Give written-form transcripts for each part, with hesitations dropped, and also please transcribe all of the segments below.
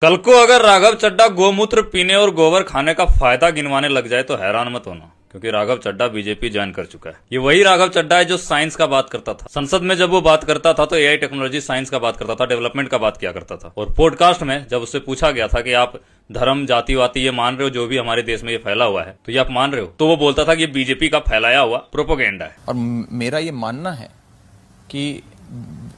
कल को अगर राघव चड्ढा गोमूत्र पीने और गोबर खाने का फायदा गिनवाने लग जाए तो हैरान मत होना, क्योंकि राघव चड्ढा बीजेपी ज्वाइन कर चुका है। ये वही राघव चड्ढा है जो साइंस का बात करता था। संसद में जब वो बात करता था तो एआई टेक्नोलॉजी साइंस का बात करता था, डेवलपमेंट का बात किया करता था। और पॉडकास्ट में जब उससे पूछा गया था कि आप धर्म जाति वाति ये मान रहे हो, जो भी हमारे देश में ये फैला हुआ है, तो ये आप मान रहे हो, तो वो बोलता था कि ये बीजेपी का फैलाया हुआ प्रोपोगेंडा है। और मेरा ये मानना है कि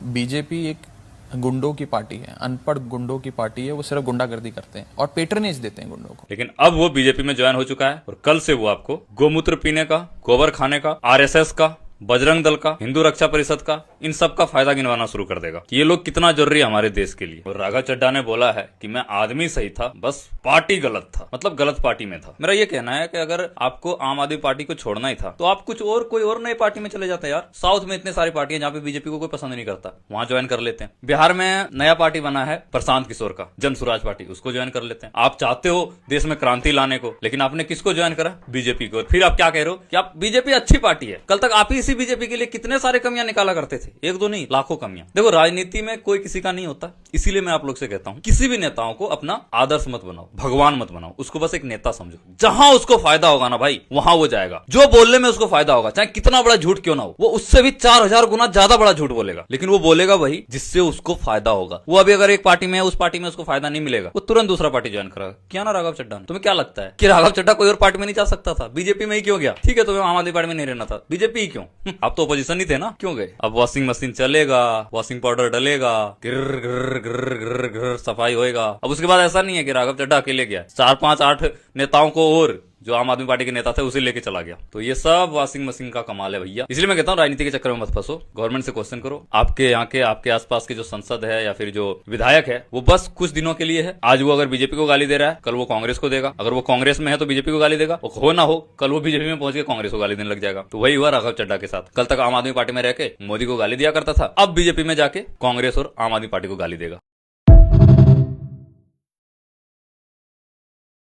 बीजेपी एक गुंडों की पार्टी है, अनपढ़ गुंडों की पार्टी है। वो सिर्फ गुंडागर्दी करते हैं और पेट्रनेज देते हैं गुंडों को। लेकिन अब वो बीजेपी में ज्वाइन हो चुका है और कल से वो आपको गोमूत्र पीने का, गोबर खाने का, आरएसएस का, बजरंग दल का, हिंदू रक्षा परिषद का, इन सब का फायदा गिनवाना शुरू कर देगा कि ये लोग कितना जरूरी है हमारे देश के लिए। और राघव चड्ढा ने बोला है कि मैं आदमी सही था, बस पार्टी गलत था, मतलब गलत पार्टी में था। मेरा ये कहना है कि अगर आपको आम आदमी पार्टी को छोड़ना ही था तो आप कुछ और कोई और नई पार्टी में चले जाते हैं यार। साउथ में इतने सारी पार्टियां जहाँ पे बीजेपी को कोई पसंद नहीं करता, वहां ज्वाइन कर लेते हैं। बिहार में नया पार्टी बना है प्रशांत किशोर का, जन स्वराज पार्टी, उसको ज्वाइन कर लेते हैं। आप चाहते हो देश में क्रांति लाने को, लेकिन आपने किसको ज्वाइन करा? बीजेपी को। फिर आप क्या कह रहे हो कि आप बीजेपी अच्छी पार्टी है। कल तक आप ही इसी बीजेपी के लिए कितने सारे कमियां निकाला करते थे, एक दो नहीं लाखों कमियां। देखो, राजनीति में कोई किसी का नहीं होता, इसीलिए मैं आप लोग से कहता हूं किसी भी नेताओं को अपना आदर्श मत बनाओ, भगवान मत बनाओ, उसको बस एक नेता समझो। जहां उसको फायदा होगा ना भाई, वहां वो जाएगा। जो बोलने में उसको फायदा होगा, चाहे कितना बड़ा झूठ क्यों ना हो, वो उससे भी 4000 गुना ज्यादा बड़ा झूठ बोलेगा, लेकिन वो बोलेगा वही जिससे उसको फायदा होगा। वो अभी अगर एक पार्टी में है, उस पार्टी में उसको फायदा नहीं मिलेगा, वो तुरंत दूसरा पार्टी ज्वाइन करेगा। क्या ना राघव चड्ढा ने? तुम्हें क्या लगता है कि राघव चड्ढा कोई और पार्टी में नहीं जा सकता था? बीजेपी में ही क्यों गया? ठीक है, तुम्हें आम आदमी पार्टी में नहीं रहना था, बीजेपी ही क्यों? आप तो अपोजिशन ही थे ना, क्यों गए? अब वॉशिंग मशीन चलेगा, वॉशिंग पाउडर डलेगा, गिर गिर गिर गिर गिर सफाई होएगा। अब उसके बाद ऐसा नहीं है कि राघव चड्ढा अकेले गया, 4 5 8 नेताओं को और जो आम आदमी पार्टी के नेता थे उसे लेके चला गया। तो ये सब वॉशिंग मशीन का कमाल है भैया। इसलिए मैं कहता हूँ राजनीति के चक्कर में मत फंसो, गवर्नमेंट से क्वेश्चन करो। आपके यहाँ के, आपके आसपास के जो संसद है या फिर जो विधायक है, वो बस कुछ दिनों के लिए है। आज वो अगर बीजेपी को गाली दे रहा है, कल वो कांग्रेस को देगा। अगर वो कांग्रेस में है तो बीजेपी को गाली देगा, हो ना हो कल वो बीजेपी में पहुंच के कांग्रेस को गाली देने लग जाएगा। तो वही हुआ राघव चड्ढा के साथ। कल तक आम आदमी पार्टी में रह के मोदी को गाली दिया करता था, अब बीजेपी में जाके कांग्रेस और आम आदमी पार्टी को गाली देगा।